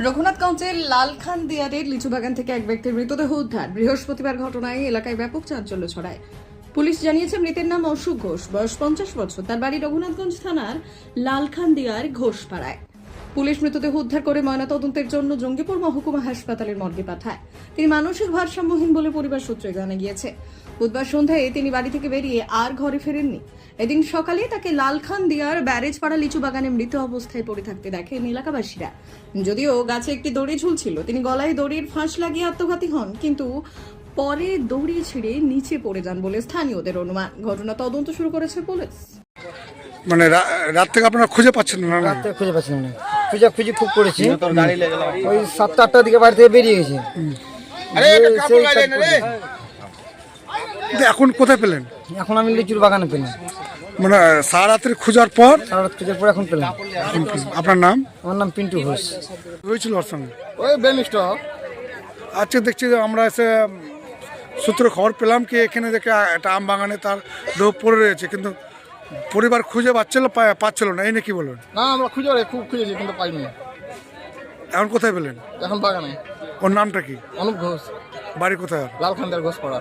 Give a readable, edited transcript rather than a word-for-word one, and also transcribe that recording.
রঘুনাথগঞ্জের লালখানদিয়ারের লিচু বাগান থেকে এক ব্যক্তির মৃতদেহ উদ্ধার। বৃহস্পতিবার ঘটনায় এলাকায় ব্যাপক চাঞ্চল্য ছড়ায়। পুলিশ জানিয়েছে মৃতের নাম অশোক ঘোষ, বয়স 50 বছর। তার বাড়ি রঘুনাথগঞ্জ থানার লালখানদিয়ার ঘোষপাড়ায়। পুলিশ মৃতদেহ উদ্ধার করে ময়নাতদন্তের জন্য জঙ্গিপুর মহকুমা হাসপাতালের মর্গে পাঠায়। তিনি মানসিক ভারসাম্যহীন বলে পরিবার সূত্রে জানা গিয়েছে। বুধবার সন্ধ্যায় তিনি বাড়ি থেকে বেরিয়ে আর ঘরে ফেরেননি। এদিন সকালে তাকে লালখানদিয়ার ব্যারেজপাড়া লিচু বাগানে মৃত অবস্থায় পড়ে থাকতে দেখেন এলাকাবাসীরা। যদিও গাছে একটি দড়ি ঝুলছিল, তিনি গলায় দড়ির ফাঁস লাগিয়ে আত্মঘাতী হন, কিন্তু পরে দড়ি ছিঁড়ে নিচে পড়ে যান বলে স্থানীয়দের অনুমান। ঘটনা তদন্ত শুরু করেছে পুলিশ। মানে রাত থেকে আপনারা খুঁজে পাচ্ছেন না? রাত থেকে খুঁজে পাচ্ছিলাম না, খুঁজি খুব করেছি। ওই 7-8টার দিকে বাড়ি থেকে বেরিয়ে গেছে। এখন কোথায় পেলেন? এখন আমি লিচুর বাগানে পেলাম, মানে সারা রাত্রি খোঁজার পর খুঁজের পর এখন পেলাম। আপনার নাম? আমার নাম পিন্টু ঘোষ। হয়েছিল ওর সঙ্গে? ওই বেনিস্টার। আজকে দেখছি যে আমরা এসে সূত্রে খবর পেলাম কি এখানে দেখে একটা আম বাগানে তার দেহ পড়ে রয়েছে, কিন্তু পরিবার খুঁজে পাচ্ছিল না। এই নিয়ে কি বলবেন? না, আমরা খুব খুঁজেছি কিন্তু পাইনি। এখন কোথায় পেলেন? এখন বাগানে। ওর নামটা কি? অনুপ ঘোষ, বাড়ি কোথায়? লালখানদার ঘোষ পাড়া।